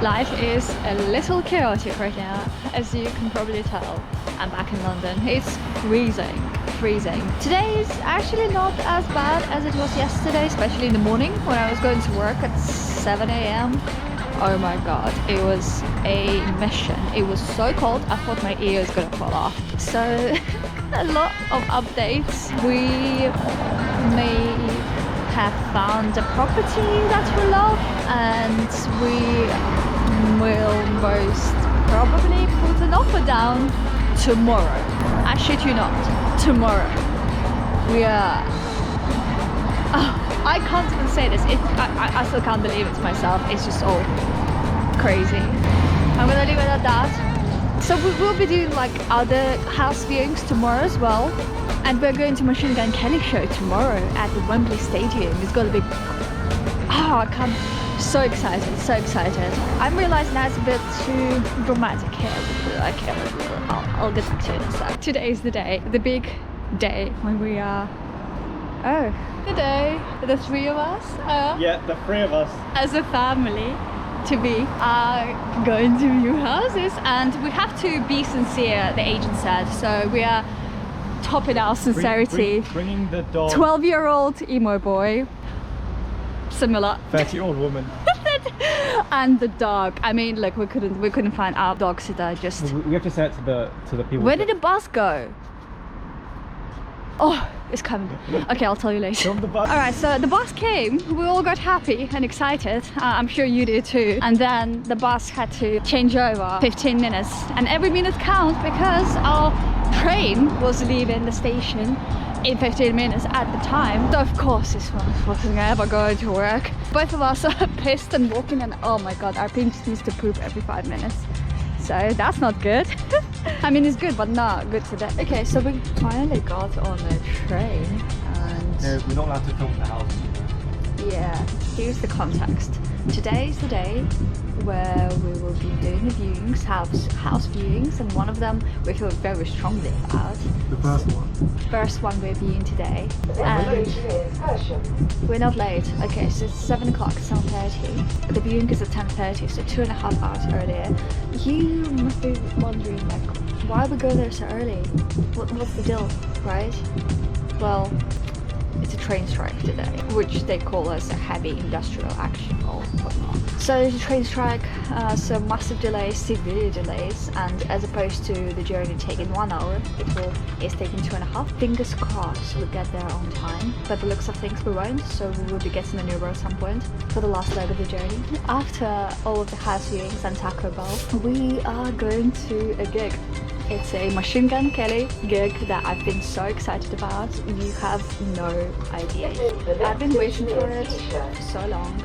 Life is a little chaotic right now, as you can probably tell. I'm back in London. It's freezing. Today is actually not as bad as it was yesterday, especially in the morning when I was going to work at 7 a.m. Oh my god, it was a mission. It was so cold, I thought my ear was gonna fall off. So, a lot of updates. We may have found a property that we love, and we will most probably put an offer down tomorrow. I shit you not, tomorrow. We are... Oh, I can't even say this. I still can't believe it myself. It's just all crazy. I'm gonna leave it at that. So we will be doing like other house viewings tomorrow as well. And we're going to Machine Gun Kelly show tomorrow at the Wembley Stadium. It's gonna be... Oh, I can't... So excited. I'm realizing that's a bit too dramatic here. I'll get back to it in a sec. Today is the day, the big day when we are... Oh, today, the three of us, yeah, the three of us as a family to be, are going to view houses, and we have to be sincere, the agent said. So we are topping our sincerity. Bringing the dog. 12-year-old emo boy, similar. 30-year-old woman. And the dog. I mean, look, we couldn't find our dog sitter. Just We have to say it to the people. Where did the bus go? Oh, it's coming. Okay, I'll tell you later. Alright, so the bus came. We all got happy and excited. I'm sure you did too. And then the bus had to change over 15 minutes. And every minute counts because our train was leaving the station in 15 minutes at the time. So of course this wasn't ever going to work. Both of us are pissed and walking, and oh my god, our pin just needs to poop every 5 minutes. So that's not good. I mean, it's good, but not good today. Okay, so we finally got on a train, and No, we're not allowed to film the house. yeah, here's the context. Today is the day where we will be doing the viewings, house viewings, and one of them we feel very strongly about. The first one. First one we're viewing today. And we're not late. Okay, so it's 7 o'clock, it's 7:30. The viewing is at 10:30, so 2.5 hours earlier. You must be wondering, like, why we go there so early? What's the deal, right? Well, it's a train strike today, which they call as a heavy industrial action or whatnot. So it's a train strike, so massive delays, severe delays, and as opposed to the journey taking 1 hour, it's taking 2.5. Fingers crossed we'll get there on time, but the looks of things we won't, so we will be getting an Uber at some point for the last leg of the journey. After all of the house viewings and Taco Bell, we are going to a gig. It's a Machine Gun Kelly gig that I've been so excited about. You have no idea. I've been waiting for it for so long,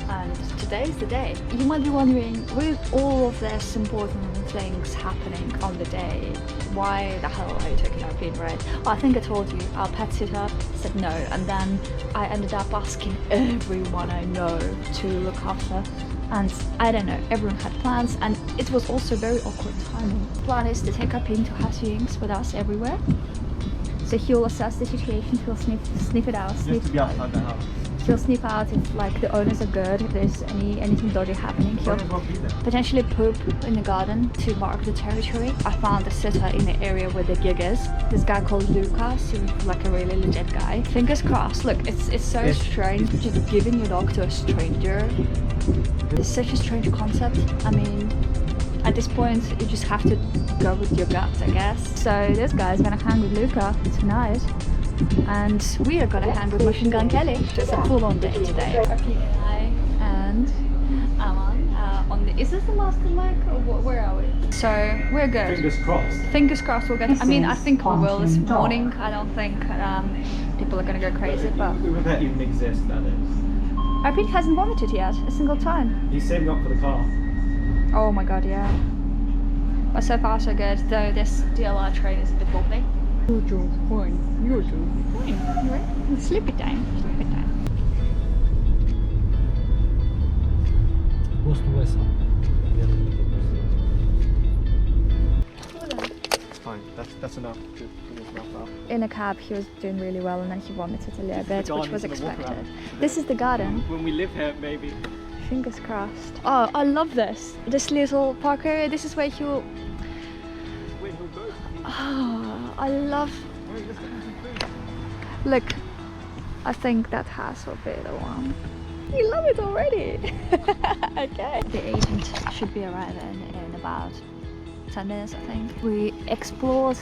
and today is the day. You might be wondering, with all of this important things happening on the day, why the hell are you taking our pin, right? Well, I think I told you, our pet sitter said no, and then I ended up asking everyone I know to look after. And I don't know, everyone had plans, and it was also very awkward timing. The plan is to take our pin to house viewings with us everywhere. So he'll assess the situation, he'll sniff it out, Just to be outside the house. He'll sniff out if like the owners are good, if there's anything dodgy happening. He'll potentially poop in the garden to mark the territory. I found a sitter in the area where the gig is. This guy called Lucas, seems like a really legit guy. Fingers crossed. Look, it's so strange just giving your dog to a stranger. It's such a strange concept. I mean, at this point you just have to go with your guts, I guess. So this guy's gonna hang with Luca tonight, and we are gonna hang with Machine Gun Kelly. It's a full-on day today. I and Aman on the... Is this the last leg, or where are we? So we're good. Fingers crossed. Fingers crossed we'll get... I mean, I think we will this morning. I don't think people are gonna go crazy, but... Would that even exist, that is? Our Pete hasn't vomited yet, a single time. He's saving up for the car. Oh my god, yeah. But so far so good, though this DLR train is a bit wobbly. You're doing fine. You're doing fine. Right? It's sleepy time. Sleepy time. It's fine. That's enough. In a cab he was doing really well, and then he vomited a little bit, which was expected. This is the garden. When we live here, maybe. fingers crossed. Oh, I love this. This little park area. This is where you. Wait, we'll go. Oh, I love. Wait, let's get some food. Look, I think that house will be the one. You love it already. Okay. The agent should be arriving in about 10 minutes, I think. We explored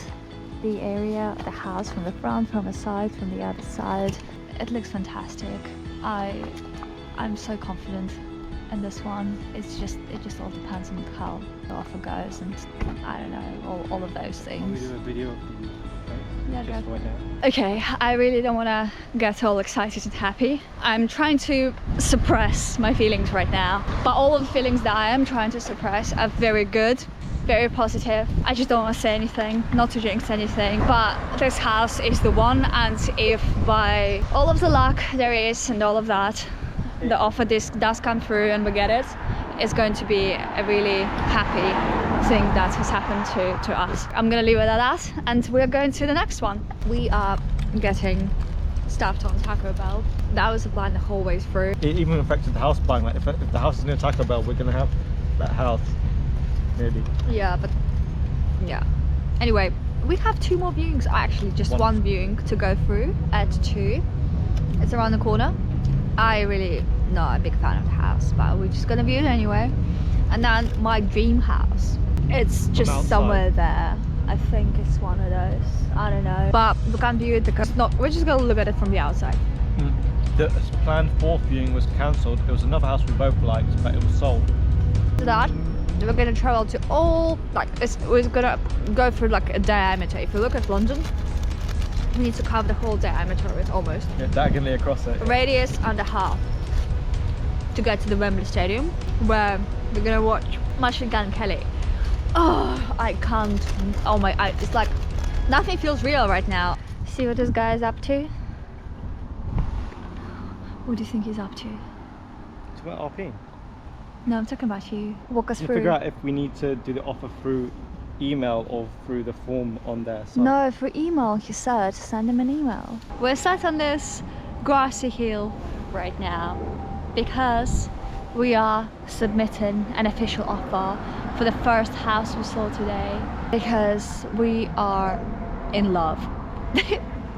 the area, the house from the front, from the side, from the other side. It looks fantastic. I'm so confident in this one. It just all depends on how the offer goes, and I don't know, all of those Can we things. do a video of the Yeah, just go. right now? Okay, I really don't want to get all excited and happy. I'm trying to suppress my feelings right now, but all of the feelings that I am trying to suppress are very good, very positive. I just don't want to say anything, not to jinx anything, but this house is the one, and if by all of the luck there is and all of that, the offer does come through and we get it, it's going to be a really happy thing that has happened to us. I'm gonna leave it at that, and we're going to the next one. We are getting stuffed on Taco Bell. That was the plan the whole way through. It even affected the house buying. Like if the house is near Taco Bell, we're gonna have that house. Maybe. Yeah, but yeah. Anyway, we have 2 more viewings. Actually, just one viewing to go through at 2. It's around the corner. I really not a big fan of the house, but we're just gonna view it anyway. And then my dream house. It's just somewhere there. I think it's one of those. I don't know. But we can't view it because we're just gonna look at it from the outside. The planned 4th viewing was cancelled. It was another house we both liked, but it was sold. To that, we're gonna travel to all we're gonna go through like a diameter. If you look at London, we need to cover the whole diameter of it almost. Yeah, diagonally across it. Radius and a half to get to the Wembley Stadium, where we're gonna watch Machine Gun Kelly. Oh, I can't. Oh my! It's like nothing feels real right now. See what this guy is up to? What do you think he's up to? It's about RP. No, I'm talking about you. Walk us To through. figure out if we need to do the offer through email or through the form on their site. No, for email, he said, send him an email. We're sat on this grassy hill right now because we are submitting an official offer for the first house we saw today, because we are in love.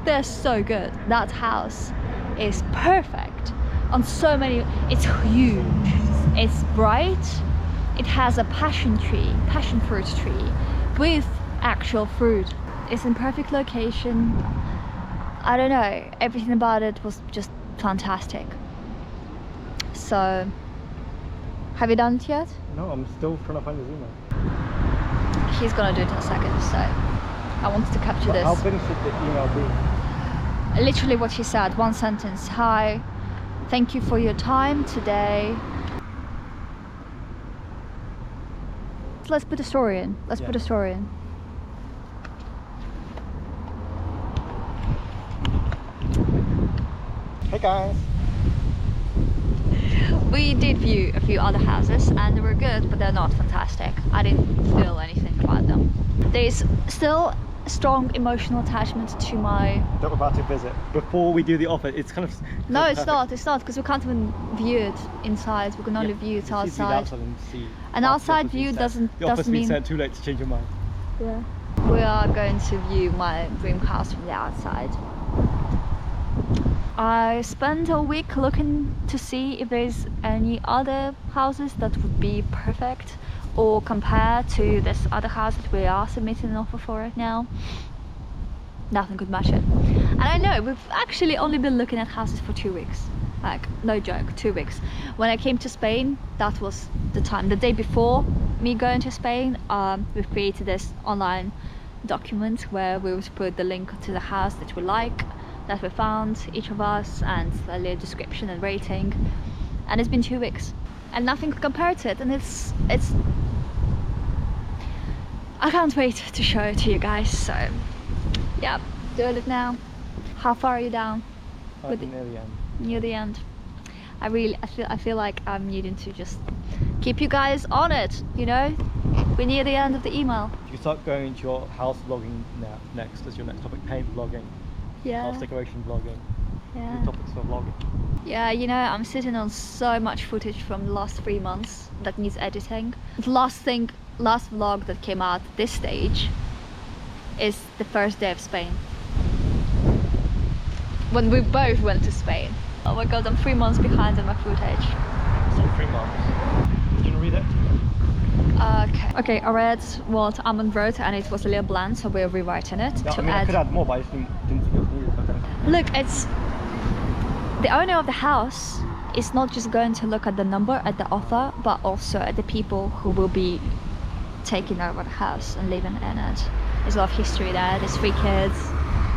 They're so good. That house is perfect on so many. It's huge, it's bright, it has a passion fruit tree with actual fruit. It's in perfect location. I don't know, everything about it was just fantastic. So, have you done it yet? No, I'm still trying to find his email. He's gonna do it in a second, so I wanted to capture this. How big should the email be? Literally what he said, one sentence. Hi, thank you for your time today. Let's put a story in. Let's put a story in. Hey guys. We did view a few other houses and they were good, but they're not fantastic. I didn't feel anything about them. There's still a strong emotional attachment to my... That we're about to visit. Before we do the offer, it's kind of... No, it's not, because we can't even view it inside. We can only view it outside. An outside view doesn't been mean... sent too late to change your mind. Yeah. We are going to view my dream house from the outside. I spent a week looking to see if there's any other houses that would be perfect or compare to this other house that we are submitting an offer for right now. Nothing could match it. And I know we've actually only been looking at houses for 2 weeks. Like, no joke, 2 weeks. When I came to Spain, that was the time. The day before me going to Spain, we've created this online document where we would put the link to the house that we like, that we found, each of us, and a little description and rating. And it's been 2 weeks and nothing could compare to it, and it's I can't wait to show it to you guys. So yeah, doing it now. How far are you down? Near the end. Near the end. I feel like I'm needing to just keep you guys on it, you know? We're near the end of the email. You can start going into your house vlogging now, next as your next topic, paint vlogging, Yeah. house decoration vlogging. Yeah. Topics for vlogging. Yeah, you know, I'm sitting on so much footage from the last 3 months that needs editing. The last vlog that came out at this stage is the first day of Spain. When we both went to Spain. Oh my god, I'm 3 months behind on my footage. So 3 months. Did you read it? Okay, I read what Amon wrote and it was a little bland, so we're rewriting it Yeah, to I mean, I could add more, but I just didn't think it was needed. Okay. Look, it's the owner of the house is not just going to look at the number at the offer, but also at the people who will be taking over the house and living in it. There's a lot of history there. There's 3 kids.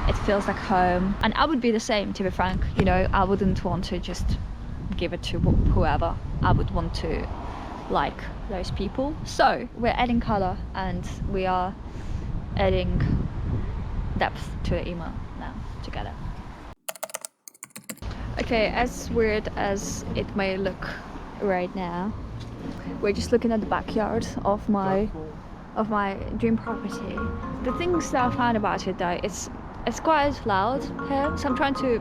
It feels like home, and I would be the same, to be frank. You know, I wouldn't want to just give it to whoever. I would want to like those people. So we're adding color and we are adding depth to the email now together. Okay, as weird as it may look right now, we're just looking at the backyard of my dream property. The things that I found about it though, it's quite loud here, so I'm trying to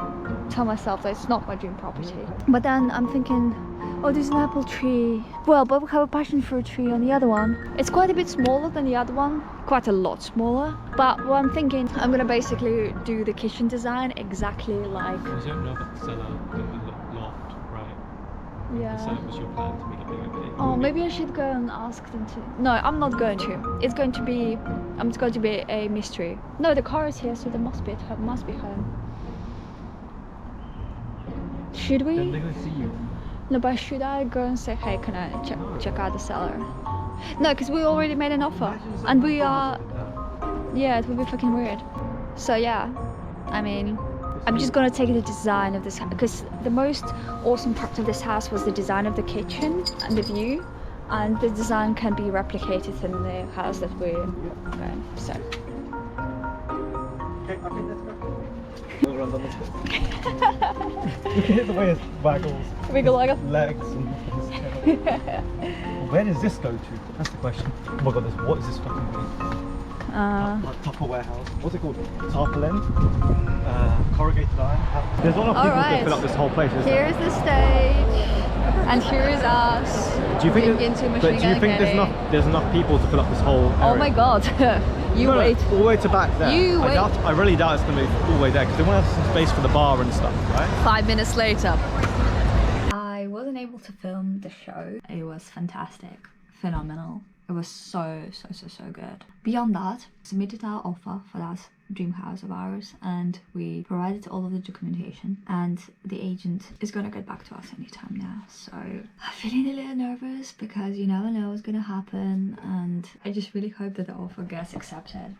tell myself that it's not my dream property. But then I'm thinking, oh, there's an apple tree. Well, but we have a passion fruit tree on the other one. It's quite a bit smaller than the other one, quite a lot smaller. But what I'm thinking, I'm gonna basically do the kitchen design exactly like. I don't know about the cellar in the loft, right? Yeah. So it was your plan to make it bigger. Oh, maybe I should go and ask them to. No, I'm not going to. It's going to be a mystery. No, the car is here, so there must be home. Should we? Then they're gonna see you. No, but should I go and say, hey, can I check out the cellar? No, because we already made an offer, and we are. Yeah, it would be fucking weird. So yeah, I mean, I'm just gonna take the design of this house, because the most awesome part of this house was the design of the kitchen and the view, and the design can be replicated in the house that we're going. So. Okay, let's go. We'll run down this bit. Look at the way it waggles. Wiggle like Legs and where does this go to? That's the question. Oh my god, what is this fucking thing? Like Tupperware house. What's it called? Tarpaulin? Corrugated iron? There's a lot of people that fill up this whole place, isn't there? Here's the stage, and here is us. Do you think there's enough people to fill up this whole area? Oh my god. You wait. All the way to back there. You wait. I really doubt it's going to be all the way there because they want to have some space for the bar and stuff, right? 5 minutes later. I wasn't able to film the show. It was fantastic. Phenomenal. It was so good. Beyond that, submitted our offer for that dream house of ours and we provided all of the documentation and the agent is gonna get back to us anytime now. So I'm feeling a little nervous because you never know what's gonna happen and I just really hope that the offer gets accepted.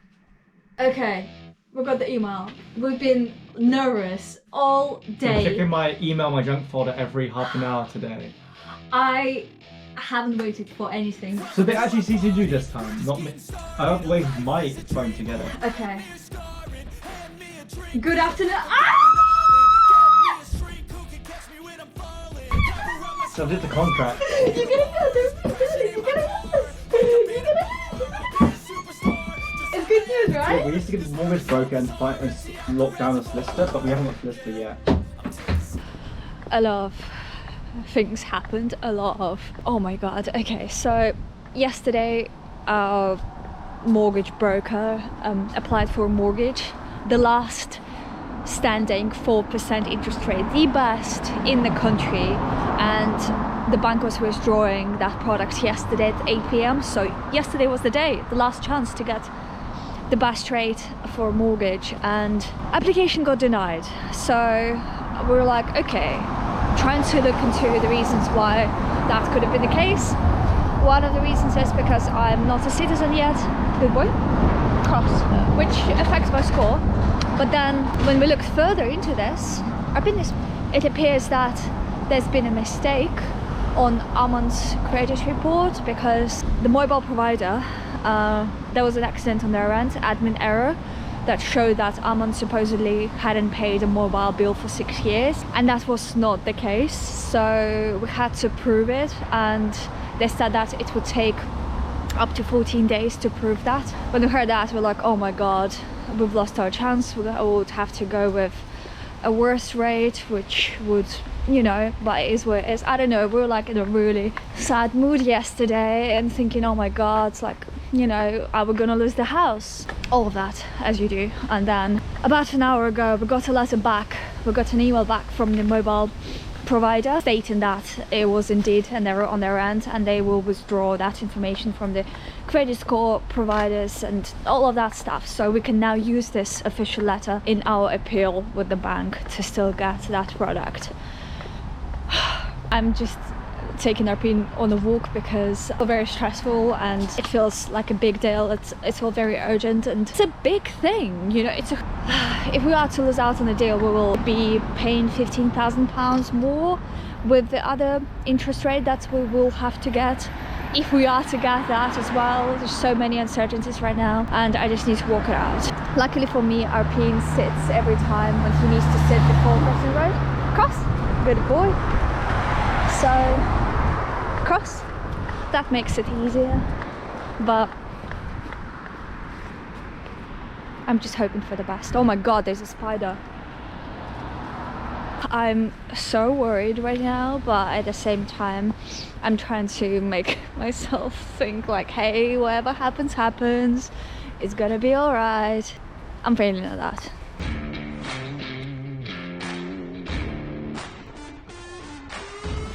Okay, we got the email. We've been nervous all day. I'm checking my email, my junk folder every half an hour today. I haven't waited for anything. So they actually CC'd you this time, not me. I don't wave my phone together. Okay. Good afternoon. So I did the contract. You're gonna go. You're gonna It's good news, right? We used to get the mortgage broker and lock down a solicitor, but we haven't got a solicitor yet. A lot of things happened. Oh my god. Okay, so yesterday our mortgage broker applied for a mortgage, the last standing 4% interest rate, the best in the country, and the bank was withdrawing that product yesterday at 8 p.m. so yesterday was the day, the last chance to get the best rate for a mortgage, and application got denied. So we were like, okay, trying to look into the reasons why that could have been the case. One of the reasons is because I'm not a citizen yet. Good boy. Cross. Which affects my score. But then when we looked further into this, it appears that there's been a mistake on Amon's credit report because the mobile provider, there was an accident on their end, admin error, that showed that Amon supposedly hadn't paid a mobile bill for 6 years, and that was not the case. So we had to prove it, and they said that it would take up to 14 days to prove that. When we heard that, we're like, oh my god, we've lost our chance. We would have to go with a worse rate, which would, you know, but it is what it is. I don't know, we were like in a really sad mood yesterday and thinking, oh my god, it's like, you know, are we gonna lose the house? All of that, as you do. And then about an hour ago, we got a letter back, we got an email back from the mobile provider stating that it was indeed an error on their end, and they will withdraw that information from the credit score providers and all of that stuff, so we can now use this official letter in our appeal with the bank to still get that product. I'm just taking our pin on a walk because it's very stressful and it feels like a big deal. It's all very urgent and it's a big thing, you know. If we are to lose out on the deal, we will be paying £15,000 more with the other interest rate that we will have to get. If we are to get that as well, there's so many uncertainties right now and I just need to walk it out. Luckily for me, our pin sits every time when he needs to sit before crossing the road. Cross, good boy. So cross, that makes it easier, but I'm just hoping for the best. Oh my god, there's a spider. I'm so worried right now, but at the same time I'm trying to make myself think like, hey, whatever happens happens, it's gonna be all right. I'm feeling like that.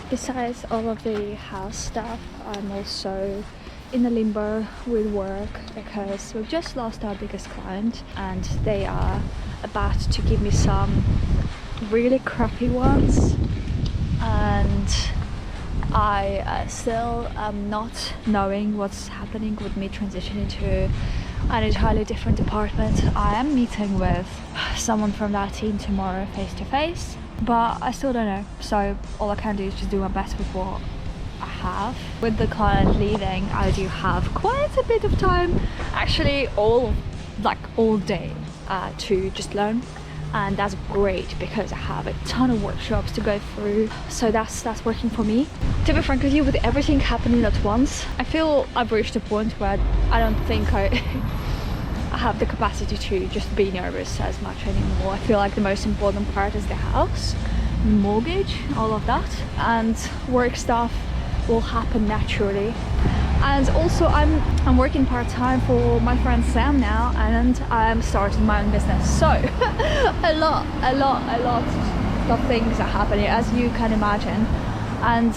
Besides all of the house stuff, I'm also in a limbo with work because we've just lost our biggest client and they are about to give me some really crappy ones, and I still am not knowing what's happening with me transitioning to an entirely different department. I am meeting with someone from that team tomorrow face to face, but I still don't know, so all I can do is just do my best with what I have. With the client leaving, I do have quite a bit of time, actually all day to just learn, and that's great because I have a ton of workshops to go through, so that's working for me. To be frank with you, with everything happening at once, I feel I've reached a point where I don't think I have the capacity to just be nervous as much anymore. I feel like the most important part is the house, mortgage, all of that, and work stuff will happen naturally. And also I'm working part-time for my friend Sam now, and I'm starting my own business, so a lot of things are happening, as you can imagine. And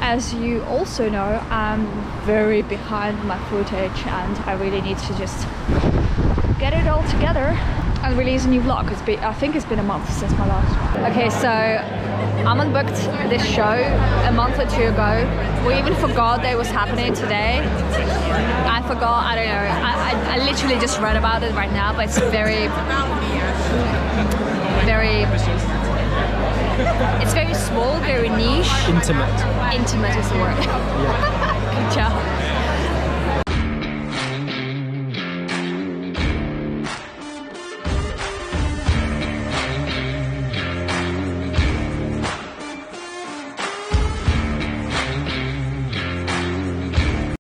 as you also know, I'm very behind my footage and I really need to just get it all together and release a new vlog. I think it's been a month since my last one. Okay, so Aman booked this show a month or two ago. We even forgot that it was happening today. I forgot, I don't know. I literally just read about it right now, but it's very it's very small, very niche. Intimate. Intimate is the word. Yeah.